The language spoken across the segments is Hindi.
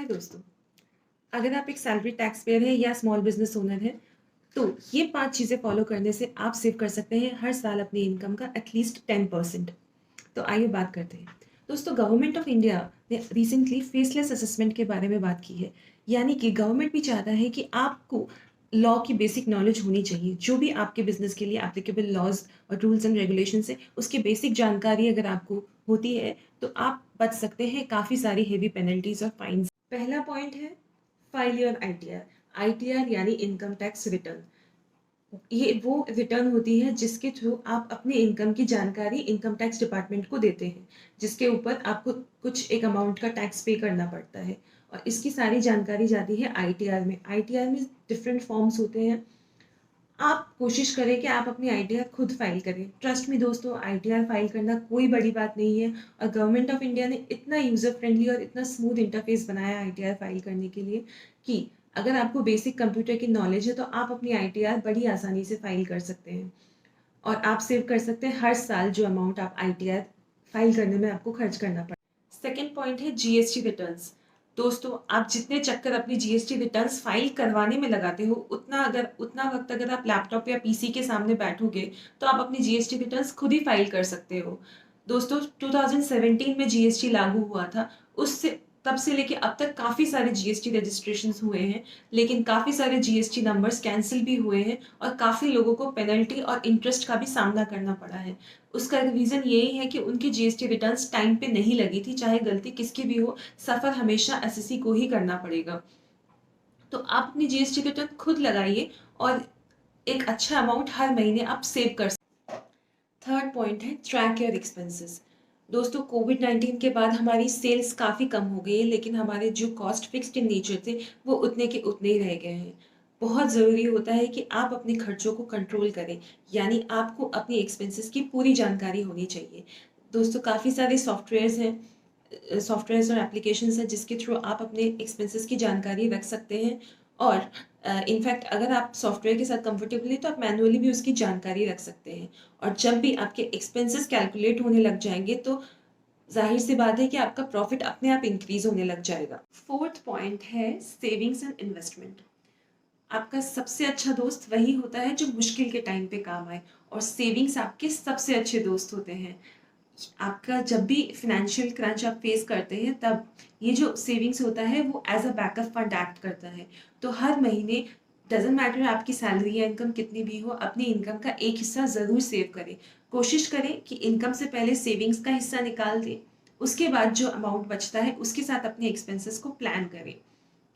हाय दोस्तों, अगर आप एक सैलरी टैक्स पेयर हैं या स्मॉल बिजनेस ओनर हैं, तो ये 5 चीज़ें फॉलो करने से आप सेव कर सकते हैं हर साल अपनी इनकम का एटलीस्ट 10%। तो आइए बात करते हैं। दोस्तों, गवर्नमेंट ऑफ इंडिया ने रिसेंटली फेसलेस असेसमेंट के बारे में बात की है। यानी कि गवर्नमेंट भी चाहता है कि आपको लॉ की बेसिक नॉलेज होनी चाहिए। जो भी आपके बिजनेस के लिए एप्लीकेबल लॉज और रूल्स एंड रेगुलेशंस है, उसकी बेसिक जानकारी अगर आपको होती है, तो आप बच सकते हैं काफ़ी सारी हेवी पेनल्टीज और फाइन्स। पहला पॉइंट है फाइल योर आईटीआर। आईटीआर यानी इनकम टैक्स रिटर्न। ये वो रिटर्न होती है जिसके थ्रू आप अपने इनकम की जानकारी इनकम टैक्स डिपार्टमेंट को देते हैं, जिसके ऊपर आपको कुछ एक अमाउंट का टैक्स पे करना पड़ता है। और इसकी सारी जानकारी जाती है आईटीआर में। आईटीआर में डिफरेंट फॉर्म्स होते हैं। आप कोशिश करें कि आप अपनी आईटीआर खुद फाइल करें। ट्रस्ट मी दोस्तों, आईटीआर फाइल करना कोई बड़ी बात नहीं है। और गवर्नमेंट ऑफ इंडिया ने इतना यूज़र फ्रेंडली और इतना स्मूथ इंटरफेस बनाया आईटीआर फाइल करने के लिए कि अगर आपको बेसिक कंप्यूटर की नॉलेज है तो आप अपनी आईटीआर बड़ी आसानी से फाइल कर सकते हैं। और आप सेव कर सकते हैं हर साल जो अमाउंट आप आईटीआर फाइल करने में आपको खर्च करना पड़े। सेकेंड पॉइंट है जीएसटी रिटर्न्स। दोस्तों, आप जितने चक्कर अपनी जीएसटी रिटर्न्स फाइल करवाने में लगाते हो, उतना वक्त अगर आप लैपटॉप या पीसी के सामने बैठोगे तो आप अपनी जीएसटी रिटर्न्स खुद ही फाइल कर सकते हो। दोस्तों, 2017 में जीएसटी लागू हुआ था। उससे तब से लेके अब तक काफ़ी सारे जीएसटी रजिस्ट्रेशंस हुए हैं, लेकिन काफ़ी सारे जीएसटी नंबर्स कैंसिल भी हुए हैं और काफ़ी लोगों को पेनल्टी और इंटरेस्ट का भी सामना करना पड़ा है। उसका रीज़न यही है कि उनकी जीएसटी रिटर्न्स टाइम पे नहीं लगी थी। चाहे गलती किसकी भी हो, सफ़र हमेशा एसएससी को ही करना पड़ेगा। तो आप अपनी जीएसटी रिटर्न खुद लगाइए और एक अच्छा अमाउंट हर महीने आप सेव कर। थर्ड पॉइंट है ट्रैक योर एक्सपेंसेस। दोस्तों, कोविड-19 के बाद हमारी सेल्स काफ़ी कम हो गई है, लेकिन हमारे जो कॉस्ट फिक्स्ड इन नेचर थे वो उतने के उतने ही रह गए हैं। बहुत ज़रूरी होता है कि आप अपने खर्चों को कंट्रोल करें। यानी आपको अपनी एक्सपेंसेस की पूरी जानकारी होनी चाहिए। दोस्तों, काफ़ी सारे सॉफ्टवेयर्स और एप्लीकेशंस हैं जिसके थ्रू आप अपने एक्सपेंसेस की जानकारी रख सकते हैं। और इनफैक्ट अगर आप सॉफ्टवेयर के साथ कंफर्टेबल हैं तो आप मैनुअली भी उसकी जानकारी रख सकते हैं। और जब भी आपके एक्सपेंसेस कैलकुलेट होने लग जाएंगे तो जाहिर सी बात है कि आपका प्रॉफिट अपने आप इंक्रीज होने लग जाएगा। फोर्थ पॉइंट है सेविंग्स एंड इन्वेस्टमेंट। आपका सबसे अच्छा दोस्त वही होता है जो मुश्किल के टाइम पे काम आए, और सेविंग्स आपके सबसे अच्छे दोस्त होते हैं। आपका जब भी फाइनेंशियल क्रंच आप फेस करते हैं, तब ये जो सेविंग्स होता है वो as a backup fund act करता है। तो हर महीने डजेंट मैटर आपकी सैलरी या इनकम कितनी भी हो, अपनी इनकम का एक हिस्सा ज़रूर सेव करें। कोशिश करें कि इनकम से पहले सेविंग्स का हिस्सा निकाल दें। उसके बाद जो अमाउंट बचता है उसके साथ अपने एक्सपेंसेस को प्लान करें।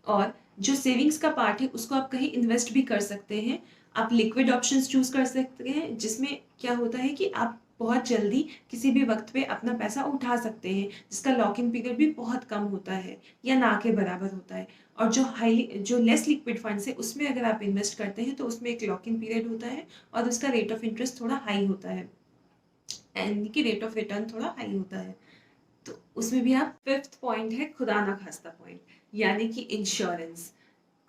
और जो सेविंग्स का पार्ट है उसको आप कहीं इन्वेस्ट भी कर सकते हैं। आप लिक्विड ऑप्शंस चूज कर सकते हैं, जिसमें क्या होता है कि आप बहुत जल्दी किसी भी वक्त पे अपना पैसा उठा सकते हैं, जिसका लॉक इन पीरियड भी बहुत कम होता है या ना के बराबर होता है। और जो लेस लिक्विड फंड्स है उसमें अगर आप इन्वेस्ट करते हैं तो उसमें एक लॉक इन पीरियड होता है और उसका रेट ऑफ इंटरेस्ट थोड़ा हाई होता है, यानी कि रेट ऑफ रिटर्न थोड़ा हाई होता है। तो उसमें भी आप फिफ्थ पॉइंट है खुदा ना खास्ता पॉइंट, यानी कि इंश्योरेंस।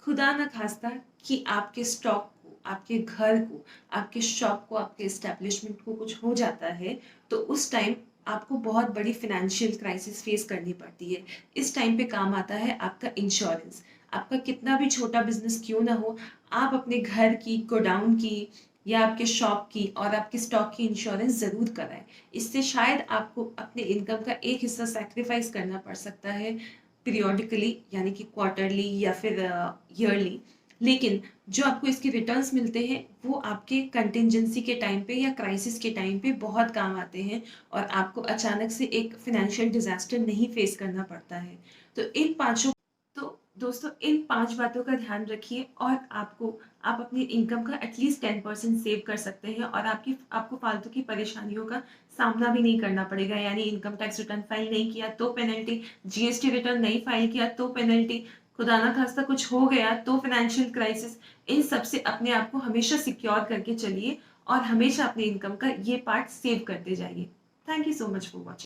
खुदा न खास्ता कि आपके स्टॉक को, आपके घर को, आपके शॉप को, आपके एस्टेब्लिशमेंट को कुछ हो जाता है, तो उस टाइम आपको बहुत बड़ी फाइनेंशियल क्राइसिस फेस करनी पड़ती है। इस टाइम पे काम आता है आपका इंश्योरेंस। आपका कितना भी छोटा बिजनेस क्यों ना हो, आप अपने घर की, गोडाउन की या आपके शॉप की और आपके स्टॉक की इंश्योरेंस ज़रूर कराएं। इससे शायद आपको अपने इनकम का एक हिस्सा सैक्रिफाइस करना पड़ सकता है पीरियोडिकली, यानी कि क्वार्टरली या फिर ईयरली। लेकिन जो आपको इसके रिटर्न्स मिलते हैं वो आपके कंटिजेंसी के टाइम पे या क्राइसिस के टाइम पे बहुत काम आते हैं, और आपको अचानक से एक फाइनेंशियल डिजास्टर नहीं फेस करना पड़ता है। तो इन पांचों तो दोस्तों, इन 5 बातों का ध्यान रखिए और आप अपनी इनकम का एटलीस्ट 10% सेव कर सकते हैं, और आपको फालतू की परेशानियों का सामना भी नहीं करना पड़ेगा। यानी इनकम टैक्स रिटर्न फाइल नहीं किया तो पेनल्टी, जीएसटी रिटर्न नहीं फाइल किया तो पेनल्टी, खुदा ना खास्ता कुछ हो गया तो फाइनेंशियल क्राइसिस। इन सब से अपने आप को हमेशा सिक्योर करके चलिए और हमेशा अपनी इनकम का ये पार्ट सेव करते जाइए। Thank you so much for watching.